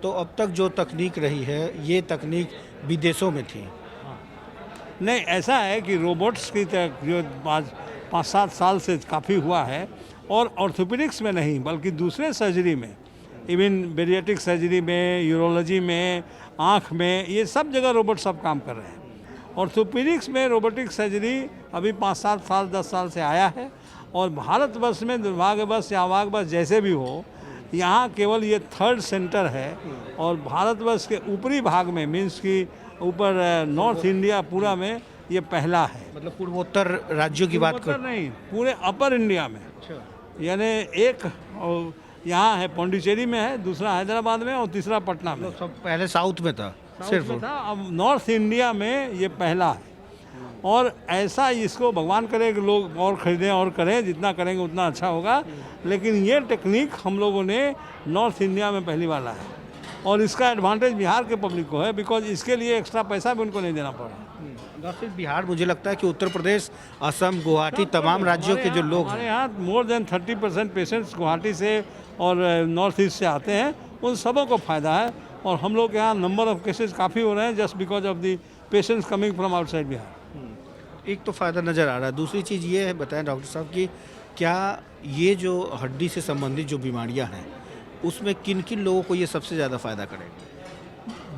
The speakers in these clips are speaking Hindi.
तो अब तक जो तकनीक रही है ये तकनीक विदेशों में थी। नहीं, ऐसा है कि रोबोट्स की जो 5-7 साल से काफ़ी हुआ है, और ऑर्थोपेडिक्स में नहीं बल्कि दूसरे सर्जरी में, इवन बेरियाट्रिक सर्जरी में, यूरोलॉजी में, आँख में, ये सब जगह रोबोट सब काम कर रहे हैं। ऑर्थोपेडिक्स में रोबोटिक सर्जरी अभी 5-7 साल 10 साल से आया है, और भारतवर्ष में दुर्भाग्यवश या अभाग्यवश जैसे भी हो, यहाँ केवल ये 3rd सेंटर है, और भारतवर्ष के ऊपरी भाग में मीन्स कि ऊपर नॉर्थ इंडिया पूरा में ये पहला है। मतलब पूर्वोत्तर राज्यों की बात कर नहीं, पूरे अपर इंडिया में। यानी एक यहाँ है पौंडीचेरी में है, दूसरा हैदराबाद में, और तीसरा पटना में। सब पहले साउथ में था, सिर्फ था, अब नॉर्थ इंडिया में ये पहला है। और ऐसा इसको भगवान करे कि लोग और ख़रीदें और करें, जितना करेंगे उतना अच्छा होगा, लेकिन ये टेक्निक हम लोगों ने नॉर्थ इंडिया में पहली बार लाया है, और इसका एडवांटेज बिहार के पब्लिक को है, बिकॉज इसके लिए एक्स्ट्रा पैसा भी उनको नहीं देना पड़ा। न सिर्फ बिहार, मुझे लगता है कि उत्तर प्रदेश, असम, गुवाहाटी, तमाम राज्यों के जो लोग हमारे यहाँ मोर देन 30% पेशेंट्स गुवाहाटी से और नॉर्थ ईस्ट से आते हैं, उन सबों को फ़ायदा है। और हम लोग के यहाँ नंबर ऑफ केसेस काफ़ी हो रहे हैं just because of the patients coming from outside Bihar. एक तो फ़ायदा नज़र आ रहा है, दूसरी चीज़ ये है, बताएं डॉक्टर साहब कि क्या ये जो हड्डी से संबंधित जो बीमारियां हैं उसमें किन किन लोगों को ये सबसे ज़्यादा फ़ायदा करेगा?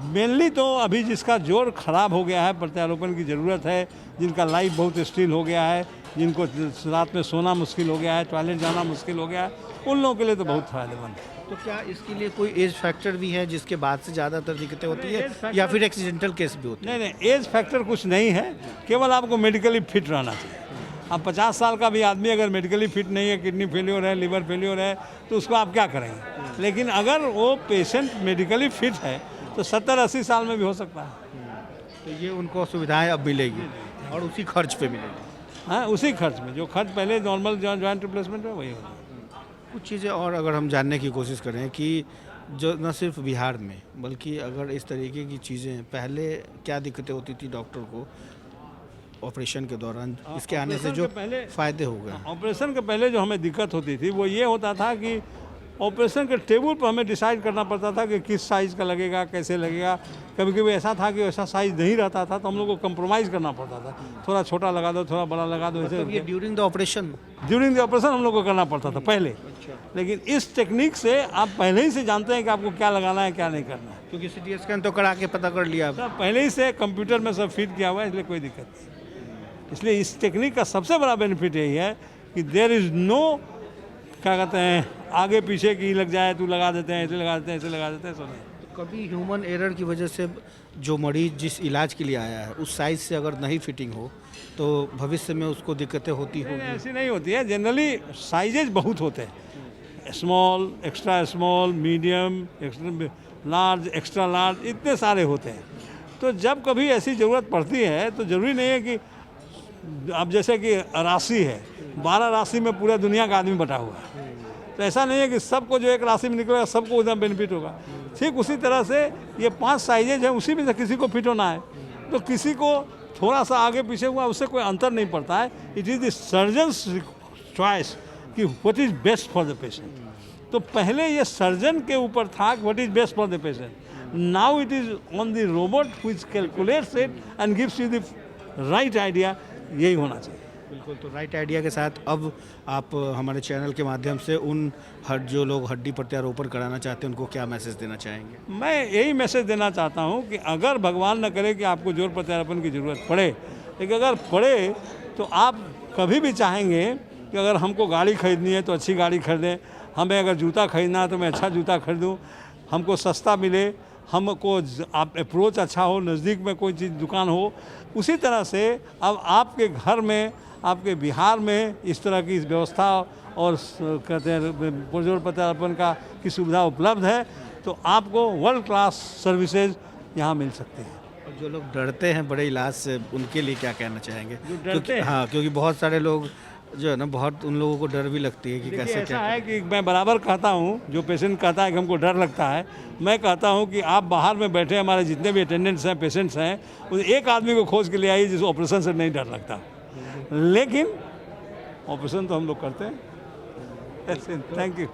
मेनली तो अभी जिसका जोड़ ख़राब हो गया है, प्रत्यारोपण की ज़रूरत है, जिनका लाइफ बहुत स्टिल हो गया है, जिनको रात में सोना मुश्किल हो गया है, टॉयलेट जाना मुश्किल हो गया है, उन लोगों के लिए तो बहुत फ़ायदेमंद है। तो क्या इसके लिए कोई एज फैक्टर भी है जिसके बाद से ज़्यादातर दिक्कतें होती है, या फिर एक्सीडेंटल केस भी होते हैं? नहीं, एज फैक्टर कुछ नहीं है, केवल आपको मेडिकली फिट रहना चाहिए। अब 50 साल का भी आदमी अगर मेडिकली फिट नहीं है, किडनी फेल्योर है, लिवर फेल्योर है, तो उसको आप क्या करेंगे? लेकिन अगर वो पेशेंट मेडिकली फिट है तो 70-80 साल में भी हो सकता है। तो ये उनको सुविधाएं अब मिलेगी और उसी खर्च पे मिलेगी। हाँ, उसी खर्च में जो खर्च पहले नॉर्मल जॉइंट रिप्लेसमेंट है वही होगा। कुछ चीज़ें और अगर हम जानने की कोशिश करें कि जो न सिर्फ बिहार में बल्कि अगर इस तरीके की चीज़ें, पहले क्या दिक्कतें होती थी डॉक्टर को ऑपरेशन के दौरान, इसके आने से जो फ़ायदे हो गए? ऑपरेशन के पहले जो हमें दिक्कत होती थी वो ये होता था कि ऑपरेशन के टेबल पर हमें डिसाइड करना पड़ता था कि किस साइज़ का लगेगा, कैसे लगेगा। कभी कभी ऐसा था कि ऐसा साइज़ नहीं रहता था तो हम लोग को कंप्रोमाइज़ करना पड़ता था, थोड़ा छोटा लगा दो, थोड़ा बड़ा लगा दो, ऐसे। ये ड्यूरिंग द ऑपरेशन हम लोग को करना पड़ता था पहले। लेकिन इस टेक्निक से आप पहले ही से जानते हैं कि आपको क्या लगाना है, क्या नहीं करना है, क्योंकि CT स्कैन तो करा के पता कर लिया। सब पहले ही से कंप्यूटर में सब फिट किया हुआ है, इसलिए कोई दिक्कत नहीं। इसलिए इस टेक्निक का सबसे बड़ा बेनिफिट यही है कि देयर इज़ नो, क्या कहते हैं, आगे पीछे की लग जाए तो लगा देते हैं, ऐसे लगा देते हैं, ऐसे लगा देते हैं, सुने। तो कभी ह्यूमन एरर की वजह से जो मरीज जिस इलाज के लिए आया है उस साइज से अगर नहीं फिटिंग हो तो भविष्य में उसको दिक्कतें होती होगी? ऐसी नहीं होती है। जनरली साइजेज बहुत होते हैं, small, extra small, medium, extra large, extra large, इतने सारे होते हैं। तो जब कभी ऐसी ज़रूरत पड़ती है तो ज़रूरी नहीं है कि अब जैसे कि राशि है, 12 राशि में पूरा दुनिया का आदमी बटा हुआ है, तो ऐसा नहीं है कि सबको जो एक राशि में निकलेगा सबको उतना बेनिफिट होगा। ठीक उसी तरह से ये 5 साइजेज हैं, उसी में से किसी को फिट होना है, तो किसी को थोड़ा सा आगे पीछे हुआ, उससे कोई अंतर नहीं पड़ता है। It is the surgeon's choice कि what is best for the patient. तो पहले ये सर्जन के ऊपर था कि what is best for the patient. Now it is on the robot which calculates it and gives you the right idea. यही होना चाहिए। बिल्कुल। तो राइट आइडिया के साथ अब आप हमारे चैनल के माध्यम से उन जो लोग हड्डी प्रत्यारोपण कराना चाहते हैं उनको क्या मैसेज देना चाहेंगे? मैं यही मैसेज देना चाहता हूं कि अगर भगवान न करे कि आपको जोड़ प्रत्यारोपण की ज़रूरत पड़े, लेकिन अगर पड़े तो आप कभी भी चाहेंगे कि अगर हमको गाड़ी खरीदनी है तो अच्छी गाड़ी खरीदें, हमें अगर जूता खरीदना है तो मैं अच्छा जूता खरीदूँ, हमको सस्ता मिले, हमको आप अप्रोच अच्छा हो, नज़दीक में कोई चीज़ दुकान हो। उसी तरह से अब आपके घर में, आपके बिहार में इस तरह की व्यवस्था और कहते हैं जोड़ प्रत्यारोपण की सुविधा उपलब्ध है, तो आपको वर्ल्ड क्लास सर्विसेज यहाँ मिल सकती है। और जो लोग डरते हैं बड़े इलाज से, उनके लिए क्या कहना चाहेंगे? डरते हैं, हाँ, क्योंकि बहुत सारे लोग जो है ना, बहुत उन लोगों को डर भी लगती है कि कैसे ऐसा क्या है कि मैं बराबर कहता हूँ, जो पेशेंट कहता है कि हमको डर लगता है, मैं कहता हूँ कि आप बाहर में बैठे हमारे जितने भी अटेंडेंट्स हैं, पेशेंट्स हैं, उस एक आदमी को खोज के ले आइए जिसको ऑपरेशन से नहीं डर लगता। लेकिन ऑपरेशन तो हम लोग करते हैं। Thank you.